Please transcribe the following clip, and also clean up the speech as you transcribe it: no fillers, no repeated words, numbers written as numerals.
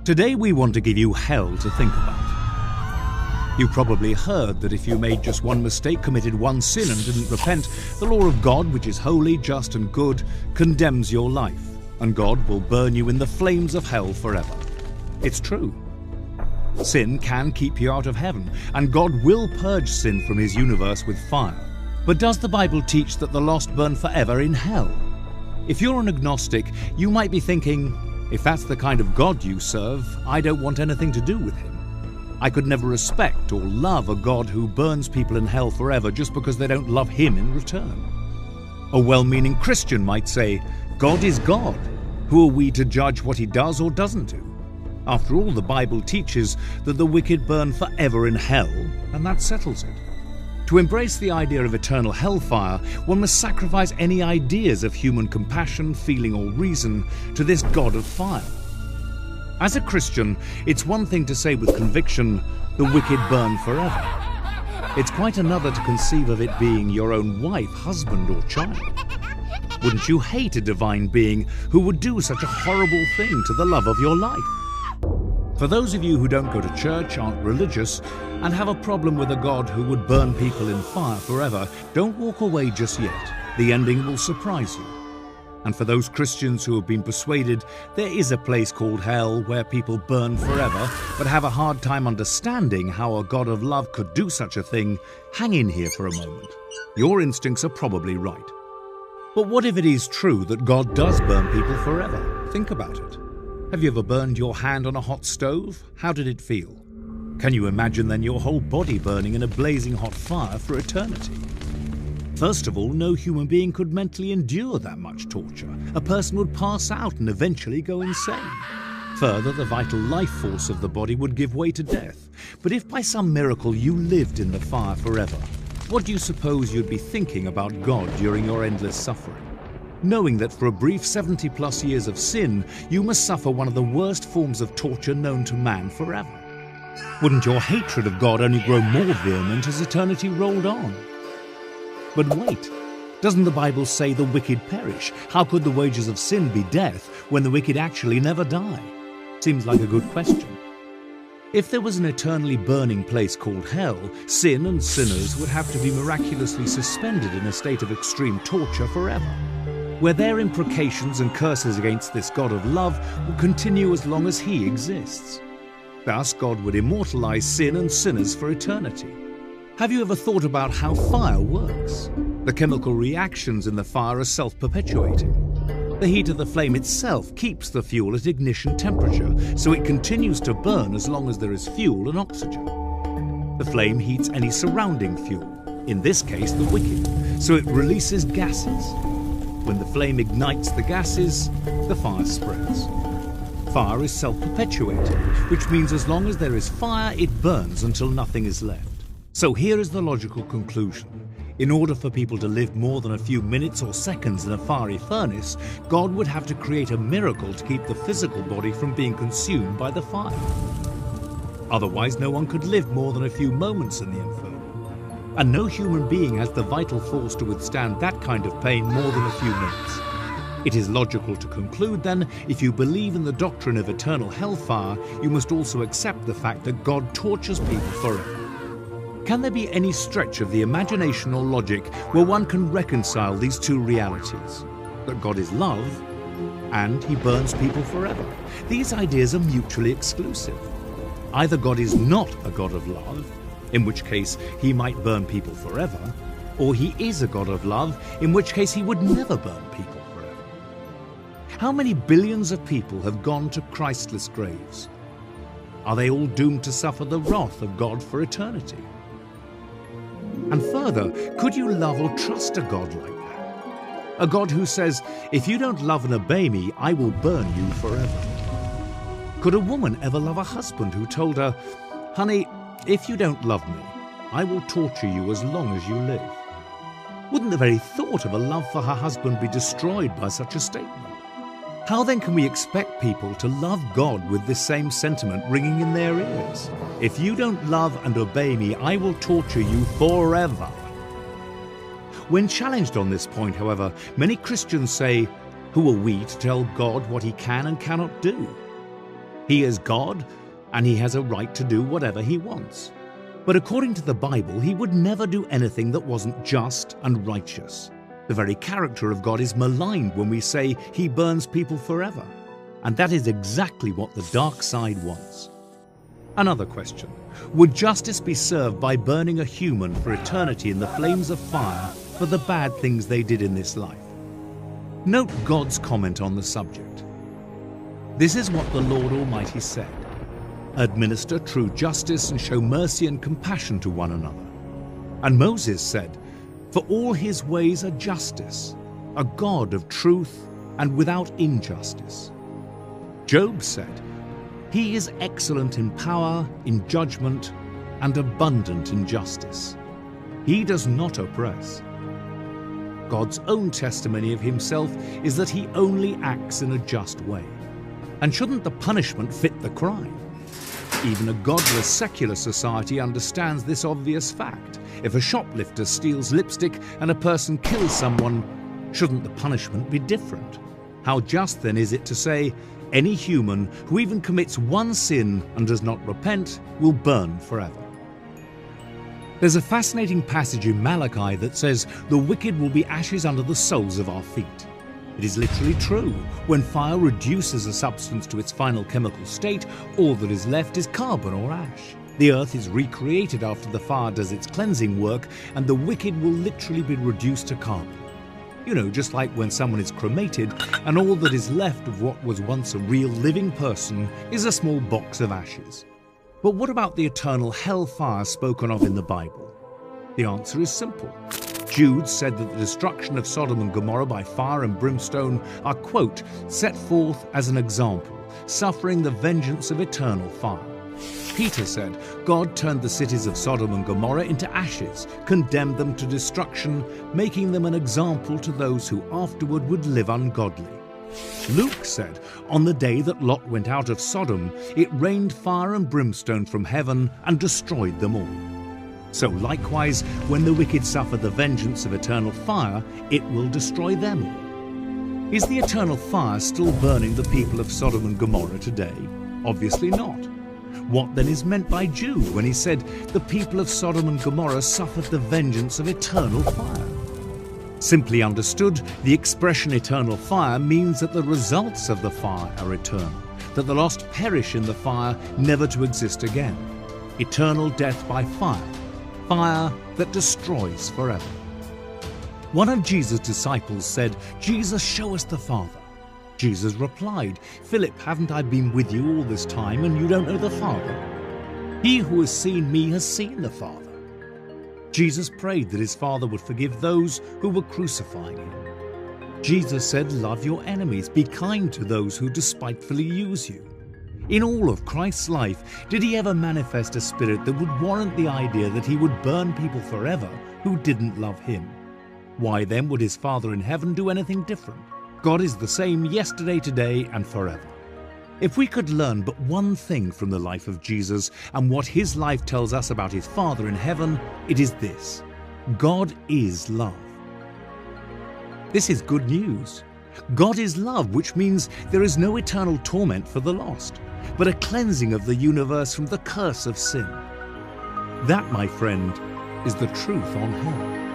Today we want to give you hell to think about. You probably heard that if you made just one mistake, committed one sin and didn't repent, the law of God, which is holy, just and good, condemns your life, and God will burn you in the flames of hell forever. It's true. Sin can keep you out of heaven, and God will purge sin from his universe with fire. But does the Bible teach that the lost burn forever in hell? If you're an agnostic, you might be thinking, if that's the kind of God you serve, I don't want anything to do with him. I could never respect or love a God who burns people in hell forever just because they don't love him in return. A well-meaning Christian might say, God is God. Who are we to judge what he does or doesn't do? After all, the Bible teaches that the wicked burn forever in hell, and that settles it. To embrace the idea of eternal hellfire, one must sacrifice any ideas of human compassion, feeling or reason to this God of fire. As a Christian, it's one thing to say with conviction, the wicked burn forever. It's quite another to conceive of it being your own wife, husband or child. Wouldn't you hate a divine being who would do such a horrible thing to the love of your life? For those of you who don't go to church, aren't religious, and have a problem with a God who would burn people in fire forever, don't walk away just yet. The ending will surprise you. And for those Christians who have been persuaded there is a place called hell where people burn forever, but have a hard time understanding how a God of love could do such a thing, hang in here for a moment. Your instincts are probably right. But what if it is true that God does burn people forever? Think about it. Have you ever burned your hand on a hot stove? How did it feel? Can you imagine then your whole body burning in a blazing hot fire for eternity? First of all, no human being could mentally endure that much torture. A person would pass out and eventually go insane. Further, the vital life force of the body would give way to death. But if by some miracle you lived in the fire forever, what do you suppose you'd be thinking about God during your endless suffering? Knowing that for a brief 70+ years of sin, you must suffer one of the worst forms of torture known to man forever. Wouldn't your hatred of God only grow more vehement as eternity rolled on? But wait, doesn't the Bible say the wicked perish? How could the wages of sin be death when the wicked actually never die? Seems like a good question. If there was an eternally burning place called hell, sin and sinners would have to be miraculously suspended in a state of extreme torture forever, where their imprecations and curses against this God of love will continue as long as he exists. Thus, God would immortalize sin and sinners for eternity. Have you ever thought about how fire works? The chemical reactions in the fire are self-perpetuating. The heat of the flame itself keeps the fuel at ignition temperature, so it continues to burn as long as there is fuel and oxygen. The flame heats any surrounding fuel, in this case the wicked, so it releases gases. When the flame ignites the gases, the fire spreads. Fire is self-perpetuating, which means as long as there is fire, it burns until nothing is left. So here is the logical conclusion. In order for people to live more than a few minutes or seconds in a fiery furnace, God would have to create a miracle to keep the physical body from being consumed by the fire. Otherwise, no one could live more than a few moments in the inferno. And no human being has the vital force to withstand that kind of pain more than a few minutes. It is logical to conclude then, if you believe in the doctrine of eternal hellfire, you must also accept the fact that God tortures people forever. Can there be any stretch of the imagination or logic where one can reconcile these two realities? That God is love, and he burns people forever. These ideas are mutually exclusive. Either God is not a God of love, in which case he might burn people forever, or he is a God of love, in which case he would never burn people forever. How many billions of people have gone to Christless graves? Are they all doomed to suffer the wrath of God for eternity? And further, could you love or trust a God like that? A God who says, if you don't love and obey me, I will burn you forever. Could a woman ever love a husband who told her, honey, if you don't love me, I will torture you as long as you live? Wouldn't the very thought of a love for her husband be destroyed by such a statement? How then can we expect people to love God with this same sentiment ringing in their ears? If you don't love and obey me, I will torture you forever. When challenged on this point, however, many Christians say, who are we to tell God what he can and cannot do? He is God, and he has a right to do whatever he wants. But according to the Bible, he would never do anything that wasn't just and righteous. The very character of God is maligned when we say he burns people forever. And that is exactly what the dark side wants. Another question: would justice be served by burning a human for eternity in the flames of fire for the bad things they did in this life? Note God's comment on the subject. This is what the Lord Almighty said: administer true justice and show mercy and compassion to one another. And Moses said, for all his ways are justice, a God of truth and without injustice. Job said, he is excellent in power, in judgment, and abundant in justice. He does not oppress. God's own testimony of himself is that he only acts in a just way. And shouldn't the punishment fit the crime? Even a godless secular society understands this obvious fact. If a shoplifter steals lipstick and a person kills someone, shouldn't the punishment be different? How just then is it to say any human who even commits one sin and does not repent will burn forever? There's a fascinating passage in Malachi that says the wicked will be ashes under the soles of our feet. It is literally true. When fire reduces a substance to its final chemical state, all that is left is carbon or ash. The earth is recreated after the fire does its cleansing work, and the wicked will literally be reduced to carbon. You know, just like when someone is cremated and all that is left of what was once a real living person is a small box of ashes. But what about the eternal hellfire spoken of in the Bible? The answer is simple. Jude said that the destruction of Sodom and Gomorrah by fire and brimstone are, quote, set forth as an example, suffering the vengeance of eternal fire. Peter said God turned the cities of Sodom and Gomorrah into ashes, condemned them to destruction, making them an example to those who afterward would live ungodly. Luke said, on the day that Lot went out of Sodom, it rained fire and brimstone from heaven and destroyed them all. So likewise, when the wicked suffer the vengeance of eternal fire, it will destroy them all. Is the eternal fire still burning the people of Sodom and Gomorrah today? Obviously not. What then is meant by Jude when he said the people of Sodom and Gomorrah suffered the vengeance of eternal fire? Simply understood, the expression eternal fire means that the results of the fire are eternal, that the lost perish in the fire, never to exist again. Eternal death by fire, fire that destroys forever. One of Jesus' disciples said, Jesus, show us the Father. Jesus replied, Philip, haven't I been with you all this time and you don't know the Father? He who has seen me has seen the Father. Jesus prayed that his Father would forgive those who were crucifying him. Jesus said, love your enemies, be kind to those who despitefully use you. In all of Christ's life, did he ever manifest a spirit that would warrant the idea that he would burn people forever who didn't love him? Why then would his Father in heaven do anything different? God is the same yesterday, today, and forever. If we could learn but one thing from the life of Jesus and what his life tells us about his Father in heaven, it is this: God is love. This is good news. God is love, which means there is no eternal torment for the lost, but a cleansing of the universe from the curse of sin. That, my friend, is the truth on hell.